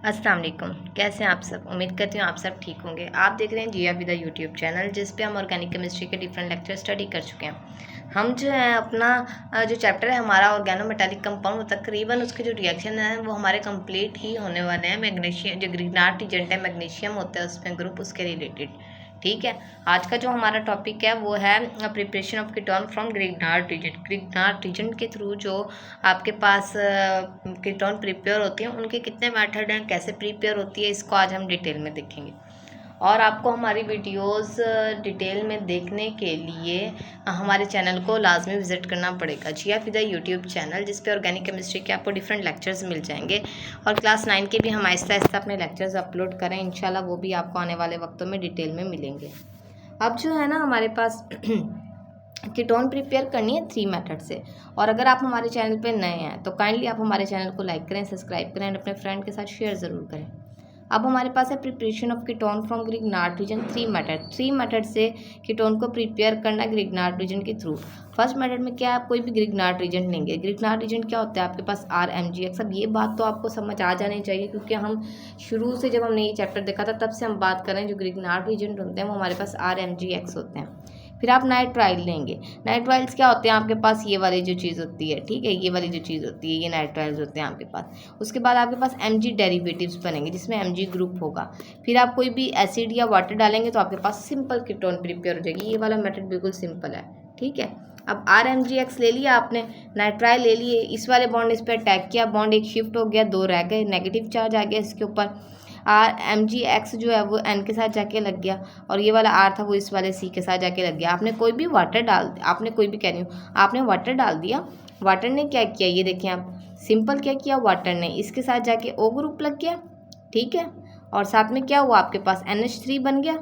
अस्सलाम वालेकुम। कैसे हैं आप सब? उम्मीद करती हूँ आप सब ठीक होंगे। आप देख रहे हैं जिया विदा यूट्यूब चैनल, जिस पे हम ऑर्गेनिक केमिस्ट्री के डिफरेंट लेक्चर स्टडी कर चुके हैं। हम जो है अपना जो चैप्टर है हमारा ऑर्गेनोमेटालिक कंपाउंड, तकरीबन उसके जो रिएक्शन है वो हमारे कंप्लीट ही होने वाले हैं। मैग्नीशियम जो ग्रिग्नार्ड एजेंट है, मैग्नीशियम होता है उसमें ग्रुप, उसके रिलेटेड। ठीक है, आज का जो हमारा टॉपिक है वो है preparation of ketone from Grignard agent. Grignard agent के थ्रू जो आपके पास कीटोन प्रिपेयर होती हैं, उनके कितने मेथड हैं, कैसे प्रिपेयर होती है, इसको आज हम डिटेल में देखेंगे। और आपको हमारी वीडियोस डिटेल में देखने के लिए हमारे चैनल को लाजमी विज़िट करना पड़ेगा, जिया फिदा यूट्यूब चैनल, जिस पे ऑर्गेनिक केमिस्ट्री के आपको डिफरेंट लेक्चर्स मिल जाएंगे। और क्लास 9 के भी हम आहिस्ता आहिस्ता अपने लेक्चर्स अपलोड करें, इंशाल्लाह वो भी आपको आने वाले वक्तों में डिटेल में मिलेंगे। अब जो है ना हमारे पास कीटोन प्रिपेयर करनी है 3 मेथड से। और अगर आप हमारे चैनल पे नए हैं तो काइंडली आप हमारे चैनल को लाइक करें, सब्सक्राइब करें और अपने फ्रेंड के साथ शेयर ज़रूर करें। अब हमारे पास है preparation of ketone from Grignard reason. 3 method से कीटोन को प्रिपेयर करना है ग्रिग्नार्ड रीजन के थ्रू। फर्स्ट मेथड में क्या है, आप कोई भी ग्रिग्नार्ड रीजन लेंगे। ग्रिग्नार्ड रीजन क्या होता है आपके पास, RMgX। अब ये बात तो आपको समझ आ जानी चाहिए, क्योंकि हम शुरू से जब हमने ये चैप्टर देखा था तब से हम बात कर रहे हैं जो ग्रिग्नार्ड रीजन होते हैं वो हमारे पास RMgX होते हैं। फिर आप नाइट्राइल लेंगे। नाइट्राइल्स क्या होते हैं आपके पास, ये वाली जो चीज़ होती है, ठीक है, ये वाली जो चीज़ होती है ये नाइट्राइल्स होते हैं आपके पास। उसके बाद आपके पास Mg डेरिवेटिव्स बनेंगे जिसमें Mg ग्रुप होगा। फिर आप कोई भी एसिड या वाटर डालेंगे तो आपके पास सिंपल कीटोन प्रिपेयर हो जाएगी। ये वाला मेथड बिल्कुल सिंपल है, ठीक है। अब RMgX ले लिया आपने, नाइट्राइल ले लिए, इस वाले बॉन्ड इस पर अटैक किया, बॉन्ड एक शिफ्ट हो गया, 2 रह गए, नेगेटिव चार्ज आ गया इसके ऊपर। RMgX जो है वो N के साथ जाके लग गया, और ये वाला R था वो इस वाले C के साथ जाके लग गया। आपने कोई भी वाटर डाल, आपने कोई भी कह रही हूँ, आपने वाटर डाल दिया। वाटर ने क्या किया, ये देखें आप, सिंपल क्या किया, वाटर ने इसके साथ जाके O ग्रुप लग गया, ठीक है। और साथ में क्या हुआ आपके पास, NH3 बन गया,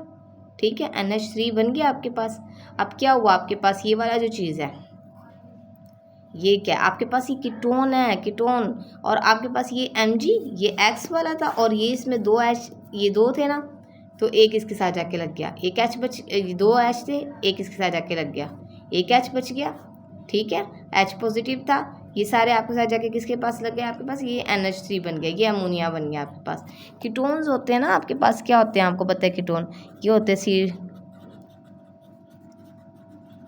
ठीक है, NH3 बन गया आपके पास। अब क्या हुआ आपके पास, ये वाला जो चीज़ है ये क्या, आपके पास ये कीटोन है, कीटोन। और आपके पास ये Mg, ये X वाला था, और ये इसमें 2 H, ये 2 थे ना, तो एक इसके साथ जाके लग गया, एक H बच, 2 H थे, एक इसके साथ जाके लग गया, एक H बच गया, ठीक है। H पॉजिटिव था, ये सारे आपके साथ जाके किसके पास लग गए, आपके पास ये NH3 बन गया, ये अमोनिया बन गया आपके पास। कीटोन्स होते हैं ना आपके पास, क्या होते हैं आपको पता है कीटोन, ये होते हैं सी,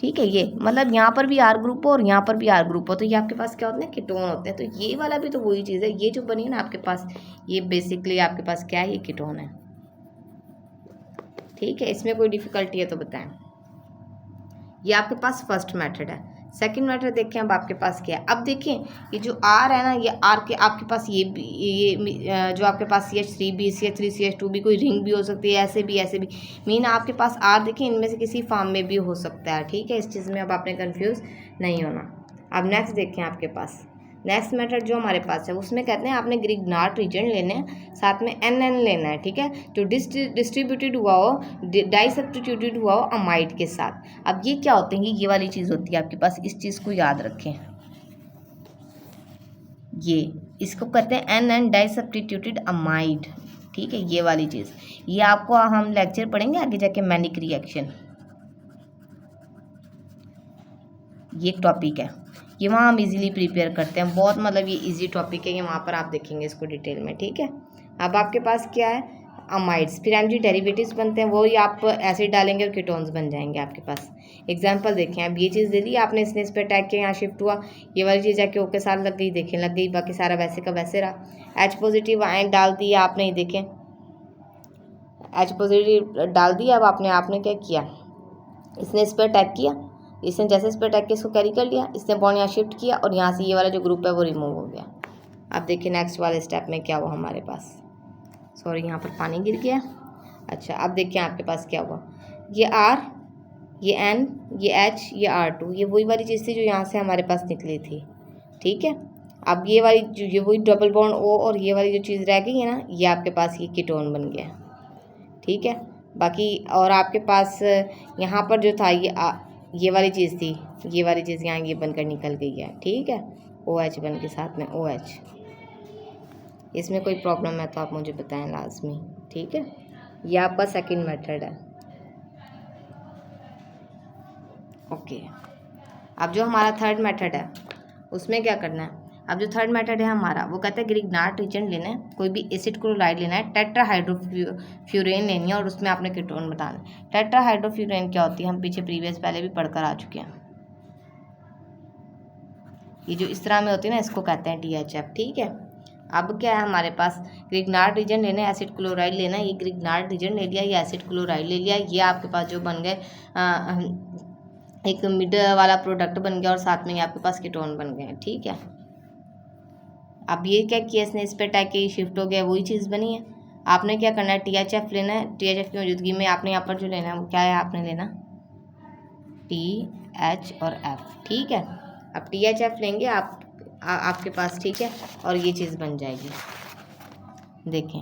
ठीक है। ये मतलब यहाँ पर भी R ग्रुप हो और यहाँ पर भी R ग्रुप हो, तो ये आपके पास क्या होते हैं, कीटोन होते हैं। तो ये वाला भी तो वही चीज़ है, ये जो बनी है ना आपके पास, ये बेसिकली आपके पास क्या है, ये कीटोन है, ठीक है। इसमें कोई डिफ़िकल्टी है तो बताएं। ये आपके पास फर्स्ट मेथड है। सेकंड मेथड देखें अब आपके पास क्या है। अब देखें ये जो R है ना, ये R के आपके पास ये जो आपके पास CH3 भी, CH3 CH2 भी, कोई रिंग भी हो सकती है, ऐसे भी ऐसे भी। मीन आपके पास R देखें इनमें से किसी फॉर्म में भी हो सकता है, ठीक है। इस चीज़ में अब आपने कन्फ्यूज़ नहीं होना। अब नेक्स्ट देखें आपके पास, नेक्स्ट मेथड जो हमारे पास है उसमें कहते हैं आपने ग्रिग्नार्ड रीजन लेने हैं, साथ में NN लेना है, ठीक है, जो डिस्ट्रीब्यूटेड हुआ हो, डाई सब्स्टिट्यूटेड हुआ हो अमाइड के साथ। अब ये क्या होते हैं, ये वाली चीज़ होती है आपके पास, इस चीज़ को याद रखें, ये इसको कहते हैं NN डाई सब्स्टिट्यूटेड अमाइड, ठीक है। ये वाली चीज़, ये आपको हम लेक्चर पढ़ेंगे आगे जाके, मैनिक रिएक्शन, ये टॉपिक है, ये वहाँ हम इजीली प्रिपेयर करते हैं, बहुत मतलब ये इजी टॉपिक है, ये वहाँ पर आप देखेंगे इसको डिटेल में, ठीक है। अब आपके पास क्या है, अमाइड्स, फिर Mg डेरिवेटिव्स बनते हैं, वो ही आप एसिड डालेंगे और कीटोन्स बन जाएंगे आपके पास। एग्जांपल देखें, अब ये चीज़ दे दी आपने, इसने इस पर अटैक किया, यहाँ शिफ्ट हुआ, ये वाली चीज़ जाके O के साथ लग गई, देखें लग गई, बाकी सारा वैसे का वैसे रहा। H पॉजिटिव आयन डाल दिया आपने, ही देखें H पॉजिटिव डाल दिया। अब आपने क्या किया, इसने इस पर अटैक किया, इसने जैसे इस पर अटैक किया इसको कैरी कर लिया, इसने बॉन्ड यहाँ शिफ्ट किया और यहाँ से ये वाला जो ग्रुप है वो रिमूव हो गया। अब देखिए नेक्स्ट वाले स्टेप में क्या हुआ हमारे पास, सॉरी यहाँ पर पानी गिर गया। अच्छा अब देखिए आपके पास क्या हुआ, ये R, ये N, ये H, ये R2, ये वही वाली चीज़ थी जो यहाँ से हमारे पास निकली थी, ठीक है। अब ये वाली जो, ये वही डबल बॉन्ड O, और ये वाली जो चीज़ रह गई है ना, ये आपके पास ये कीटोन बन गया, ठीक है। बाकी और आपके पास यहाँ पर जो था ये वाली चीज़ थी, ये वाली चीज़ यहाँ ये बनकर निकल गई है, ठीक है, OH बन के साथ में OH। इसमें कोई प्रॉब्लम है तो आप मुझे बताएं लाजमी, ठीक है। ये आपका सेकंड मेथड है, ओके। अब जो हमारा थर्ड मेथड है उसमें क्या करना है, अब जो थर्ड मेथड है हमारा, वो कहता है ग्रिग्नार्ड रीजेंट लेना है, कोई भी एसिड क्लोराइड लेना है, टेट्राहाइड्रोफ्यूरेन लेनी है और उसमें आपने कीटोन बताना है। टेट्राहाइड्रोफ्यूरेन क्या होती है, हम पीछे प्रीवियस पहले भी पढ़कर आ चुके हैं। ये जो इस तरह में होती है ना, इसको कहते हैं THF, ठीक है। अब क्या है हमारे पास, ग्रिग्नार्ड रीजेंट लेना है, एसिड क्लोराइड लेना है। ये ग्रिग्नार्ड रीजेंट ले लिया, ये एसिड क्लोराइड ले लिया, ये आपके पास जो बन गए एक मिड वाला प्रोडक्ट बन गया और साथ में ये आपके पास कीटोन बन गए, ठीक है। अब ये क्या किया इसने, इस पे अटैक किया, शिफ्ट हो गया, वही चीज़ बनी है। आपने क्या करना है, THF लेना है। THF की मौजूदगी में आपने यहाँ पर जो लेना है वो क्या है, आपने लेना TH और F, ठीक है। अब THF लेंगे आपके पास, ठीक है, और ये चीज़ बन जाएगी। देखें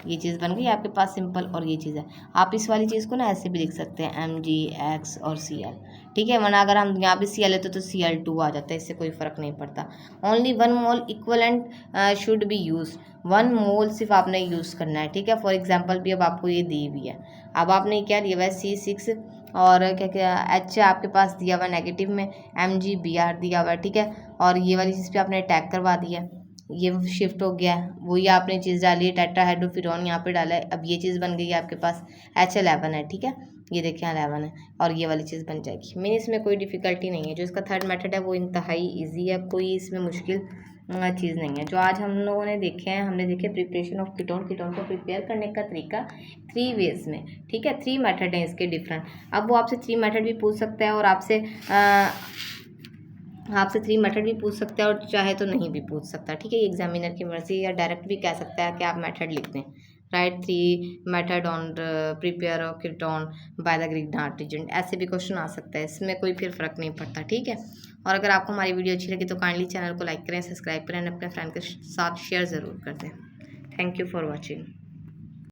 ये चीज़ बन गई आपके पास सिंपल, और ये चीज़ है। आप इस वाली चीज़ को ना ऐसे भी लिख सकते हैं MgX और Cl, ठीक है, वरना अगर हम यहाँ पे Cl लेते तो Cl2 आ जाता है, इससे कोई फ़र्क नहीं पड़ता। Only 1 mole equivalent should be use, 1 मोल सिर्फ आपने यूज़ करना है, ठीक है। फॉर एग्जाम्पल भी अब आपको ये दी हुई है। अब आपने क्या लिया हुआ है, C6 और क्या H आपके पास दिया हुआ है नेगेटिव में, MgBr दिया हुआ है, ठीक है, और ये वाली चीज़ पे आपने टैग करवा दिया है, ये शिफ्ट हो गया है, वही आपने चीज़ डाली है, टेट्राहाइड्रोफ्यूरॉन यहाँ पे डाला है। अब ये चीज़ बन गई है आपके पास, H11 है, ठीक है, ये देखिए 11 है, और ये वाली चीज़ बन जाएगी। मीन इसमें कोई डिफ़िकल्टी नहीं है। जो इसका थर्ड मेथड है वो इंतहाई ईजी है, कोई इसमें मुश्किल चीज़ नहीं है। जो आज हम लोगों ने देखे हैं, हमने देखे प्रिपरेशन ऑफ कीटोन को प्रिपेयर करने का तरीका 3 वेज में, ठीक है। 3 मेथड हैं इसके डिफरेंट। अब वो आपसे 3 मेथड भी पूछ सकता है और आपसे 3 मेथड भी पूछ सकता है और चाहे तो नहीं भी पूछ सकता, ठीक है। ये एग्जामिनर की मर्जी, या डायरेक्ट भी कह सकता है कि आप मेथड लिख दें, write 3 method on prepare of ketone by the Grignard reagent, ऐसे भी क्वेश्चन आ सकता है, इसमें कोई फिर फ़र्क नहीं पड़ता, ठीक है। और अगर आपको हमारी वीडियो अच्छी लगी तो काइंडली चैनल को लाइक करें, सब्सक्राइब करें, अपने फ्रेंड के साथ शेयर ज़रूर कर दें। Thank you for watching.